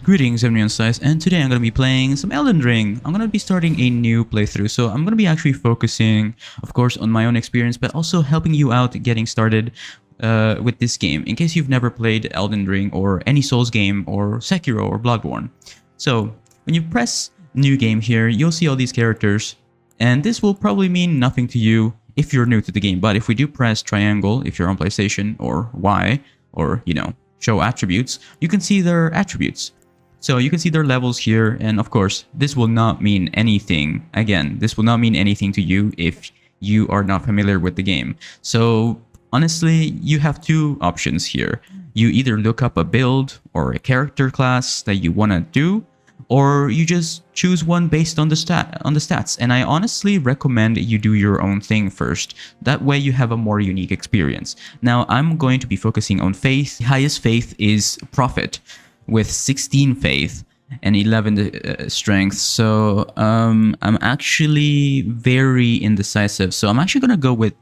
Greetings everyone, size, and today I'm going to be playing some Elden Ring. I'm going to be starting a new playthrough, so I'm going to be actually focusing, of course, on my own experience, but also helping you out getting started with this game, in case you've never played Elden Ring or any Souls game or Sekiro or Bloodborne. So, when you press new game here, you'll see all these characters, and this will probably mean nothing to you if you're new to the game, but if we do press triangle, if you're on PlayStation, or Y, or, show attributes, you can see their attributes. So you can see their levels here, and of course, this will not mean anything. Again, this will not mean anything to you if you are not familiar with the game. So honestly, you have two options here. You either look up a build or a character class that you want to do, or you just choose one based on the stats. And I honestly recommend you do your own thing first. That way you have a more unique experience. Now I'm going to be focusing on faith. The highest faith is Prophet, with 16 faith and 11 strength. So I'm actually very indecisive. So I'm actually gonna go with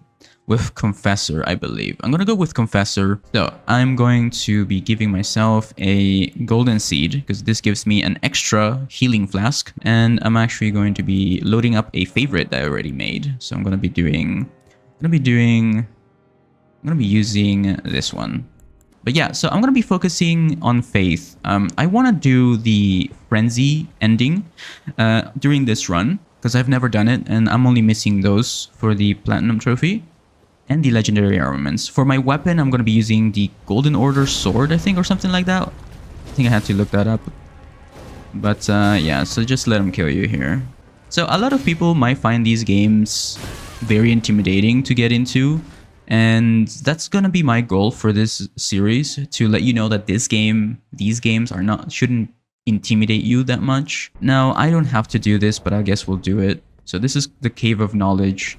Confessor, I believe. I'm gonna go with Confessor. So I'm going to be giving myself a golden seed because this gives me an extra healing flask, and I'm actually going to be loading up a favorite that I already made. So I'm gonna be using this one. But yeah, so I'm going to be focusing on faith. I want to do the frenzy ending during this run, because I've never done it, and I'm only missing those for the platinum trophy and the legendary armaments. For my weapon, I'm going to be using the Golden Order sword, I think, or something like that. I think I had to look that up. But yeah, so just let them kill you here. So a lot of people might find these games very intimidating to get into. And that's gonna be my goal for this series, to let you know that these games shouldn't intimidate you that much. Now, I don't have to do this, but I guess we'll do it. So this is the Cave of Knowledge.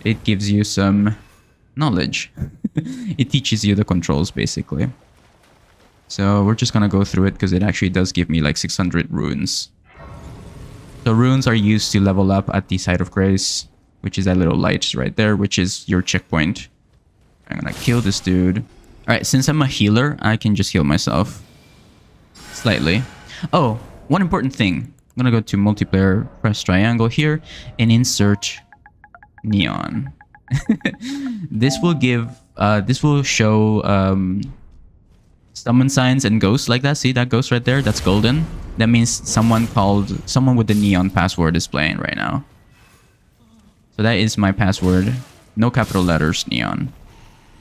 It gives you some knowledge. It teaches you the controls, basically. So we're just gonna go through it because it actually does give me like 600 runes. So runes are used to level up at the Site of Grace, which is that little light right there, which is your checkpoint. I'm gonna kill this dude. Alright, since I'm a healer, I can just heal myself. Slightly. Oh, one important thing. I'm gonna go to multiplayer, press triangle here, and insert neon. This will show summon signs and ghosts like that. See that ghost right there? That's golden. That means someone with the neon password is playing right now. So that is my password. No capital letters, neon.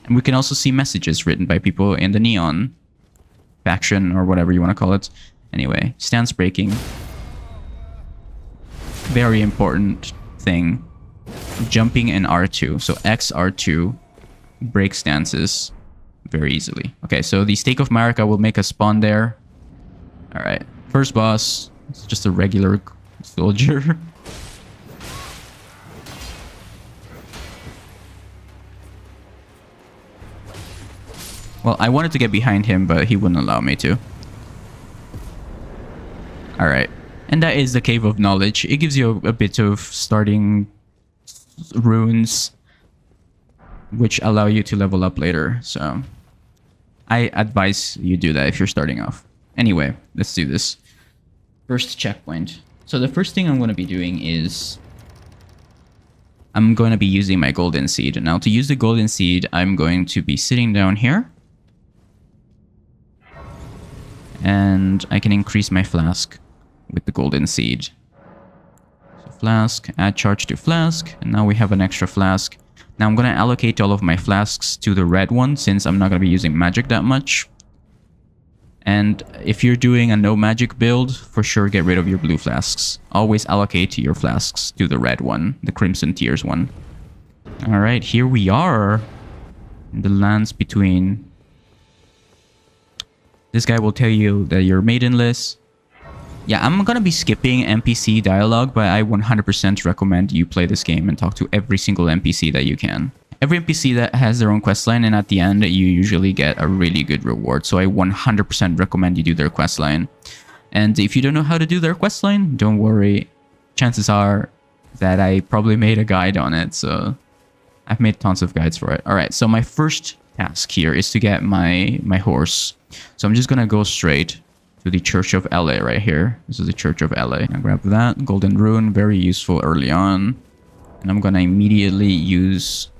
And we can also see messages written by people in the neon faction, or whatever you want to call it. Anyway, stance breaking. Very important thing. Jumping in R2. So X, R2 break stances very easily. Okay, so the Stake of Marika will make us spawn there. Alright, first boss. It's just a regular soldier. Well, I wanted to get behind him, but he wouldn't allow me to. Alright. And that is the Cave of Knowledge. It gives you a bit of starting runes, which allow you to level up later. So I advise you do that if you're starting off. Anyway, let's do this. First checkpoint. So the first thing I'm going to be doing is I'm going to be using my golden seed. Now, to use the golden seed, I'm going to be sitting down here. And I can increase my flask with the golden seed. So flask, add charge to flask, and now we have an extra flask. Now I'm going to allocate all of my flasks to the red one, since I'm not going to be using magic that much. And if you're doing a no magic build, for sure get rid of your blue flasks. Always allocate your flasks to the red one, the Crimson Tears one. Alright, here we are in the lands between. This guy will tell you that you're maidenless. Yeah, I'm gonna be skipping NPC dialogue, but I 100% recommend you play this game and talk to every single NPC that you can. Every NPC that has their own questline, and at the end, you usually get a really good reward. So I 100% recommend you do their questline. And if you don't know how to do their questline, don't worry. Chances are that I probably made a guide on it, so I've made tons of guides for it. Alright, so my first task here is to get my horse. So I'm just gonna go straight. to the Church of LA right here. This is the Church of LA. I grab that golden rune, very useful early on, and I'm gonna immediately use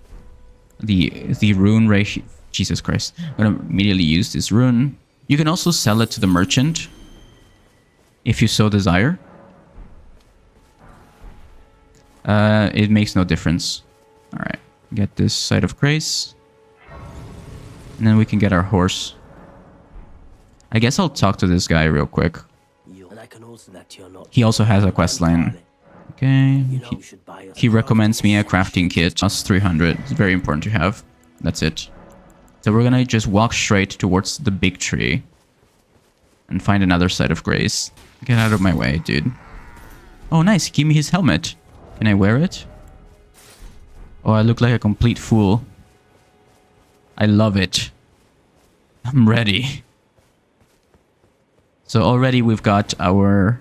the rune right here. Jesus Christ! I'm gonna immediately use this rune. You can also sell it to the merchant if you so desire. It makes no difference. All right, get this Site of Grace, and then we can get our horse. I guess I'll talk to this guy real quick. He also has a quest line. Okay. He recommends me a crafting kit. Plus 300. It's very important to have. That's it. So we're gonna just walk straight towards the big tree and find another Site of Grace. Get out of my way, dude. Oh, nice. Give me his helmet. Can I wear it? Oh, I look like a complete fool. I love it. I'm ready. So already we've got our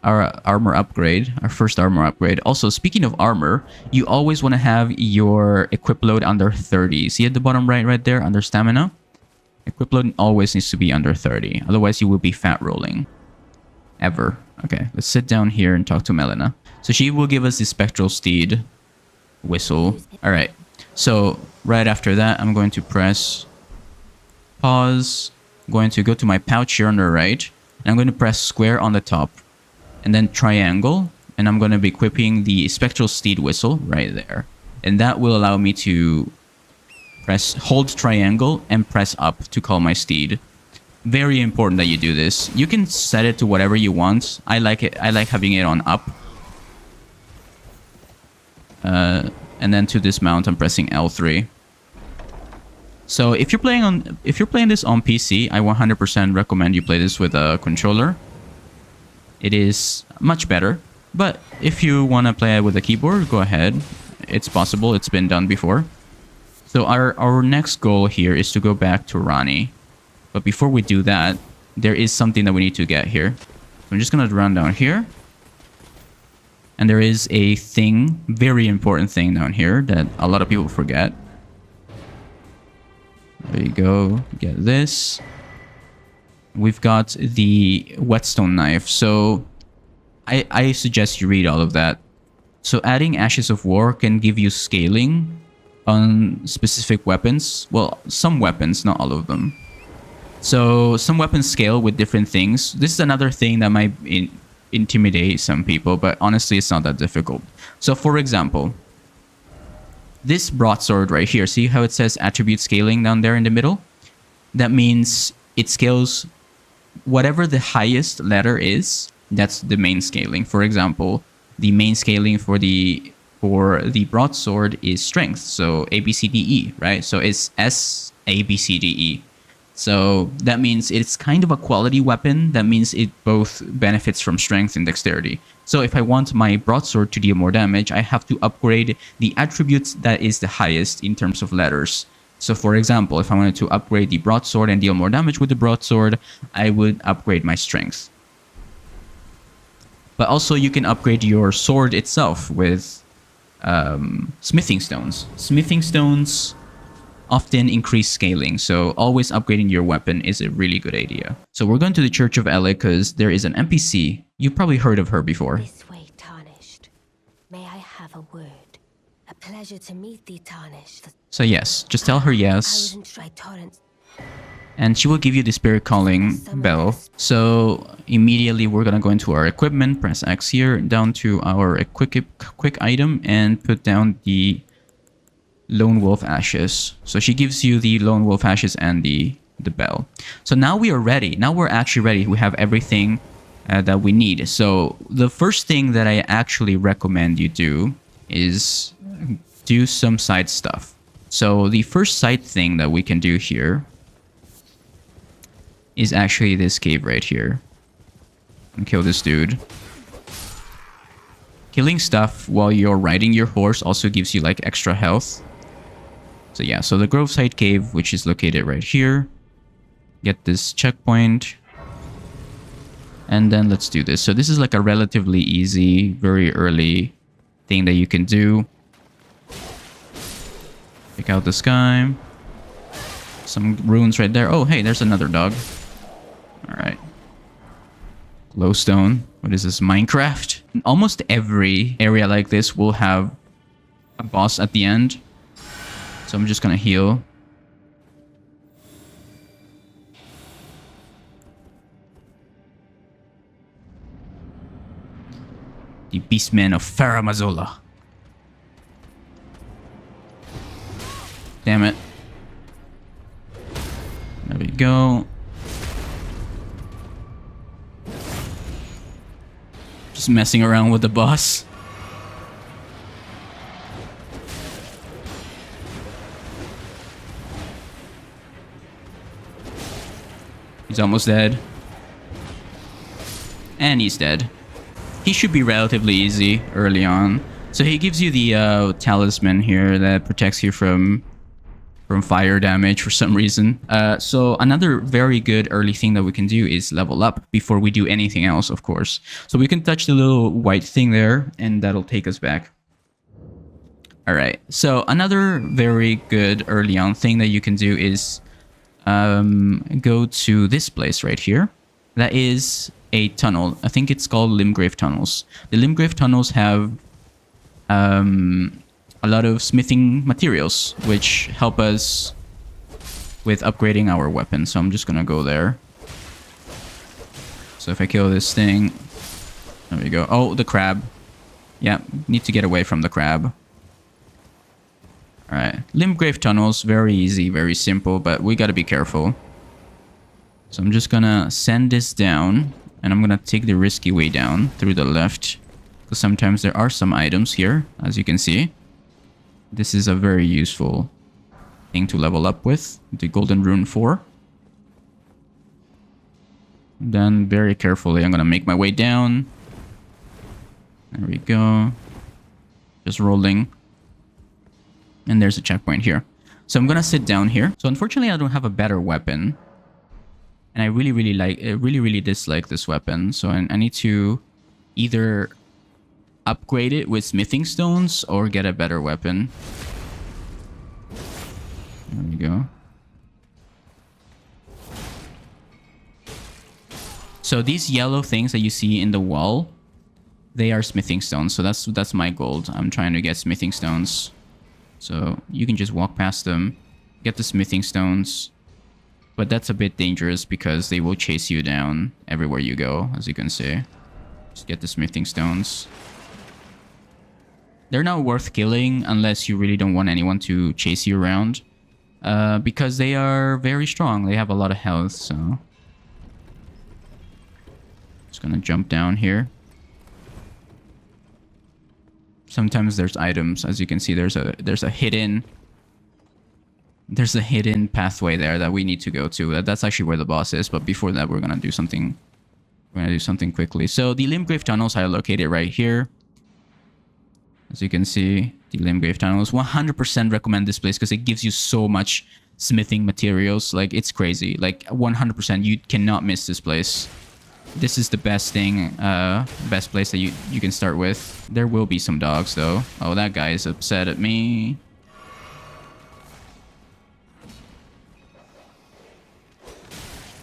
armor upgrade, our first armor upgrade. Also, speaking of armor, you always want to have your equip load under 30. See at the bottom right there, under stamina? Equip load always needs to be under 30. Otherwise, you will be fat rolling. Ever. Okay, let's sit down here and talk to Melina. So she will give us the Spectral Steed whistle. Alright, so right after that, I'm going to press pause. I'm going to go to my pouch here on the right. And I'm going to press square on the top. And then triangle. And I'm going to be equipping the Spectral Steed whistle right there. And that will allow me to hold triangle and press up to call my steed. Very important that you do this. You can set it to whatever you want. I like it. I like having it on up. And then to dismount, I'm pressing L3. So if you're playing this on PC, I 100% recommend you play this with a controller. It is much better. But if you want to play it with a keyboard, go ahead. It's possible. It's been done before. So our next goal here is to go back to Rani. But before we do that, there is something that we need to get here. So I'm just going to run down here. And there is a thing, very important thing down here that a lot of people forget. There you go. Get this. We've got the whetstone knife. So I suggest you read all of that. So adding Ashes of War can give you scaling on specific weapons. Well, some weapons, not all of them. So some weapons scale with different things. This is another thing that might intimidate some people, but honestly, it's not that difficult. So for example, this broadsword right here, see how it says attribute scaling down there in the middle? That means it scales whatever the highest letter is, that's the main scaling. For example, the main scaling for the broadsword is strength. So A, B, C, D, E, right? So it's S, A, B, C, D, E. So that means it's kind of a quality weapon. That means it both benefits from strength and dexterity. So if I want my broadsword to deal more damage, I have to upgrade the attributes that is the highest in terms of letters. So for example, if I wanted to upgrade the broadsword and deal more damage with the broadsword, I would upgrade my strength. But also you can upgrade your sword itself with smithing stones. Smithing stones often increase scaling, so always upgrading your weapon is a really good idea. So we're going to the Church of LA because there is an NPC. You've probably heard of her before. This way, Tarnished. May I have a word? A pleasure to meet thee, Tarnished. So yes, just tell her yes. And she will give you the Spirit Calling bell. So immediately we're gonna go into our equipment, press X here, down to our quick item, and put down the Lone Wolf Ashes. So she gives you the Lone Wolf Ashes and the bell. So now we are ready. Now we're actually ready. We have everything that we need. So the first thing that I actually recommend you do is do some side stuff. So the first side thing that we can do here is actually this cave right here. And kill this dude. Killing stuff while you're riding your horse also gives you like extra health. So yeah, so the Groveside Cave, which is located right here. Get this checkpoint. And then let's do this. So this is like a relatively easy, very early thing that you can do. Check out the sky. Some runes right there. Oh, hey, there's another dog. Alright. Glowstone. What is this? Minecraft? Almost every area like this will have a boss at the end. So I'm just gonna heal. The Beastmen of Faramazola. Damn it. There we go. Just messing around with the boss. He's almost dead. And he's dead. He should be relatively easy early on. So he gives you the talisman here that protects you from fire damage for some reason. So another very good early thing that we can do is level up before we do anything else, of course. So we can touch the little white thing there, and that'll take us back. All right. So another very good early on thing that you can do is go to this place right here. That is a tunnel. I think it's called Limgrave Tunnels. The Limgrave Tunnels have a lot of smithing materials, which help us with upgrading our weapon. So I'm just gonna go there. So if I kill this thing, there we go. Oh, the crab. Yeah, need to get away from the crab. All right, Limgrave Tunnels, very easy, very simple, but we gotta be careful. So I'm just gonna send this down, and I'm gonna take the risky way down through the left, because sometimes there are some items here, as you can see. This is a very useful thing to level up with, the Golden Rune 4. Then very carefully, I'm gonna make my way down. There we go. Just rolling. And there's a checkpoint here. So I'm gonna sit down here. So unfortunately, I don't have a better weapon. And I really dislike this weapon. So I need to either upgrade it with smithing stones or get a better weapon. There we go. So these yellow things that you see in the wall, they are smithing stones. So that's my gold. I'm trying to get smithing stones. So you can just walk past them, get the smithing stones. But that's a bit dangerous because they will chase you down everywhere you go, as you can see. Just get the smithing stones. They're not worth killing unless you really don't want anyone to chase you around. Because they are very strong. They have a lot of health, so... Just gonna jump down here. Sometimes there's items, as you can see. There's a hidden pathway there that we need to go to. That's actually where the boss is. But before that, we're gonna do something. We're gonna do something quickly. So the Limgrave Tunnels are located right here. As you can see, the Limgrave Tunnels. 100% recommend this place because it gives you so much smithing materials. Like, it's crazy. Like 100%, you cannot miss this place. This is the best thing, best place that you can start with. There will be some dogs though. Oh, that guy is upset at me.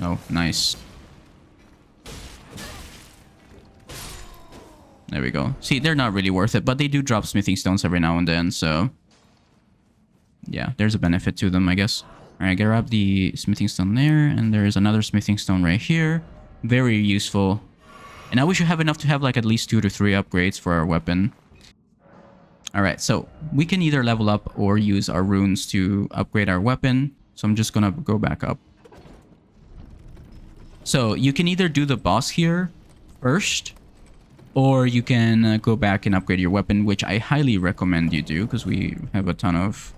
Oh, nice. There we go. See, they're not really worth it, but they do drop smithing stones every now and then, so... Yeah, there's a benefit to them, I guess. Alright, grab the smithing stone there, and there's another smithing stone right here. Very useful. And now we should have enough to have like at least 2 to 3 upgrades for our weapon. Alright, so we can either level up or use our runes to upgrade our weapon. So I'm just gonna go back up. So you can either do the boss here first, or you can go back and upgrade your weapon, which I highly recommend you do because we have a ton of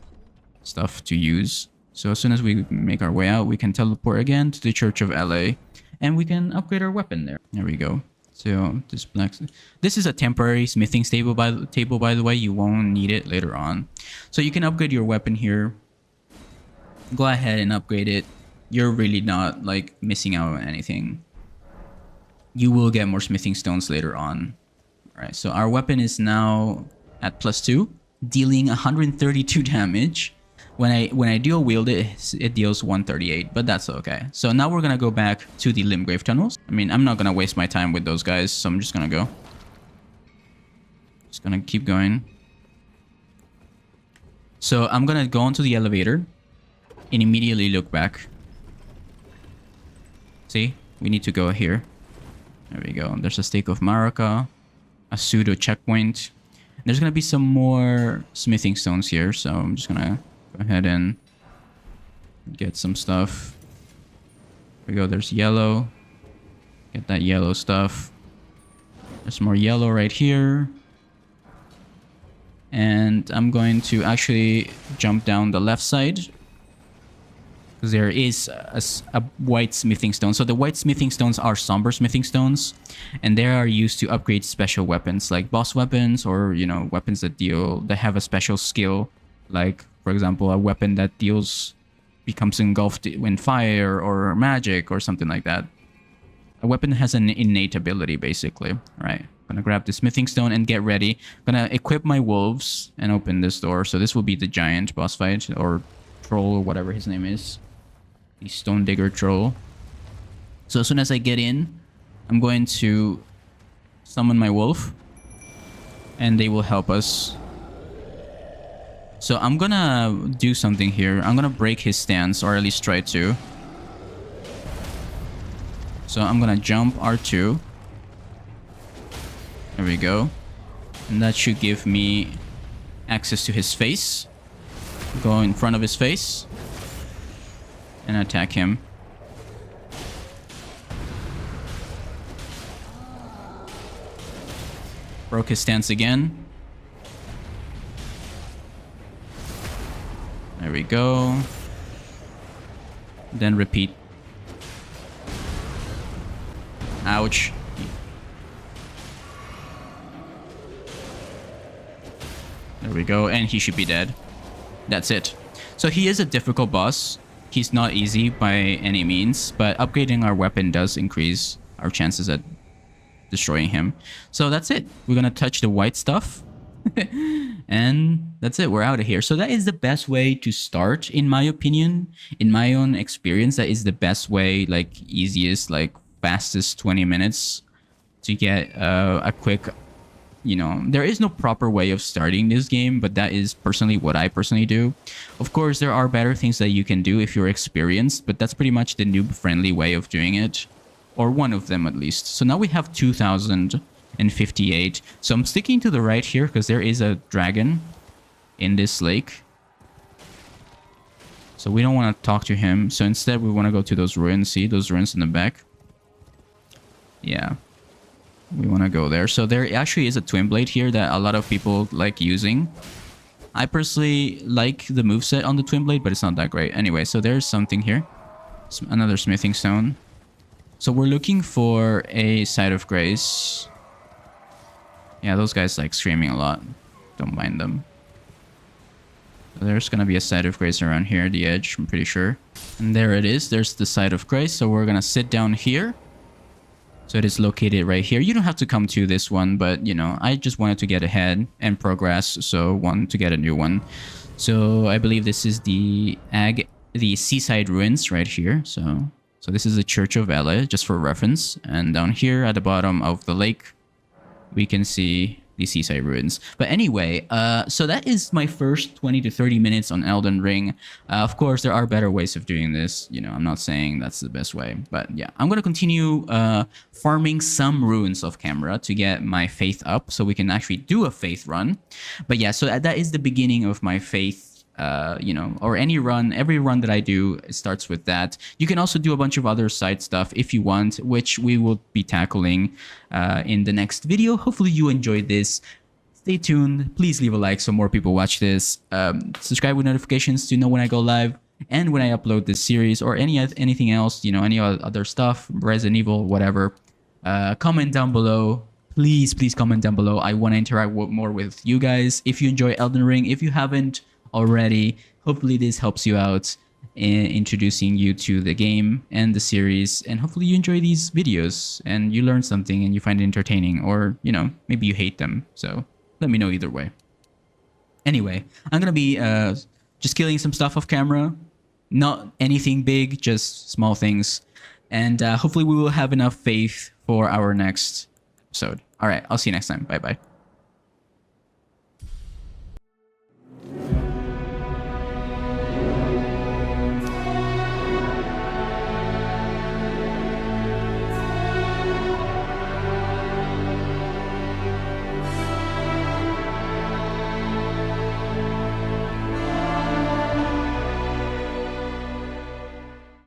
stuff to use. So as soon as we make our way out, we can teleport again to the Church of LA. And we can upgrade our weapon there. There we go. So this is a temporary smithing table by the way. You won't need it later on. So you can upgrade your weapon here. Go ahead and upgrade it. You're really not like missing out on anything. You will get more smithing stones later on. All right. So our weapon is now at +2, dealing 132 damage. When I dual wield it, it deals 138, but that's okay. So now we're gonna go back to the Limgrave tunnels. I mean, I'm not gonna waste my time with those guys, so I'm just gonna go. Just gonna keep going. So I'm gonna go onto the elevator and immediately look back. See, we need to go here. There we go. There's a stake of Maraka, a pseudo checkpoint. There's gonna be some more smithing stones here, so I'm just gonna go ahead and get some stuff. There we go. There's yellow. Get that yellow stuff. There's more yellow right here. And I'm going to actually jump down the left side, because there is a white smithing stone. So the white smithing stones are somber smithing stones, and they are used to upgrade special weapons, like boss weapons, or, you know, weapons that have a special skill, like, for example, a weapon that becomes engulfed in fire or magic or something like that. A weapon has an innate ability, basically. Right. Gonna grab the smithing stone and get ready. Gonna equip my wolves and open this door. So this will be the giant boss fight, or troll, or whatever his name is. The stone digger troll. So as soon as I get in, I'm going to summon my wolf, and they will help us. So I'm gonna do something here. I'm gonna break his stance, or at least try to. So I'm gonna jump R2. There we go. And that should give me access to his face. Go in front of his face and attack him. Broke his stance again. There we go. Then repeat. Ouch. There we go, and he should be dead. That's it. So he is a difficult boss. He's not easy by any means, but upgrading our weapon does increase our chances at destroying him. So that's it. We're gonna touch the white stuff. And that's it. We're out of here. So that is the best way to start, in my opinion. In my own experience, that is the best way, like, easiest, like, fastest 20 minutes to get a quick... You know, there is no proper way of starting this game, but that is personally what I personally do. Of course, there are better things that you can do if you're experienced, but that's pretty much the noob-friendly way of doing it. Or one of them, at least. So now we have 2,058. So I'm sticking to the right here, because there is a dragon in this lake. So we don't want to talk to him. So instead, we want to go to those ruins. See those ruins in the back? Yeah. We want to go there. So there actually is a twin blade here that a lot of people like using. I personally like the moveset on the twin blade, but it's not that great. Anyway, so there's something here. Another smithing stone. So we're looking for a site of grace. Yeah, those guys like screaming a lot. Don't mind them. So there's gonna be a site of grace around here, the edge, I'm pretty sure. And there it is. There's the site of grace. So we're gonna sit down here. So it is located right here. You don't have to come to this one, but, you know, I just wanted to get ahead and progress, so want to get a new one. So I believe this is the seaside ruins right here. So this is the Church of Ele, just for reference. And down here at the bottom of the lake, we can see the seaside ruins. But anyway, so that is my first 20 to 30 minutes on Elden Ring. Of course, there are better ways of doing this. You know, I'm not saying that's the best way. But yeah, I'm going to continue farming some ruins off camera to get my faith up so we can actually do a faith run. But yeah, so that is the beginning of my faith. You know, or every run that I do, it starts with that. You can also do a bunch of other side stuff if you want, which we will be tackling in the next video. Hopefully you enjoyed this. Stay tuned. Please leave a like so more people watch this. Subscribe with notifications to know when I go live and when I upload this series or anything else, you know, any other stuff, Resident Evil, whatever. Comment down below. Please comment down below. I want to interact more with you guys. If you enjoy Elden Ring, if you haven't already, hopefully this helps you out in introducing you to the game and the series, and hopefully you enjoy these videos and you learn something and you find it entertaining, or, you know, maybe you hate them. So let me know either way. Anyway, I'm gonna be just killing some stuff off camera. Not anything big, just small things. And hopefully we will have enough faith for our next episode. All right, I'll see you next time. Bye-bye.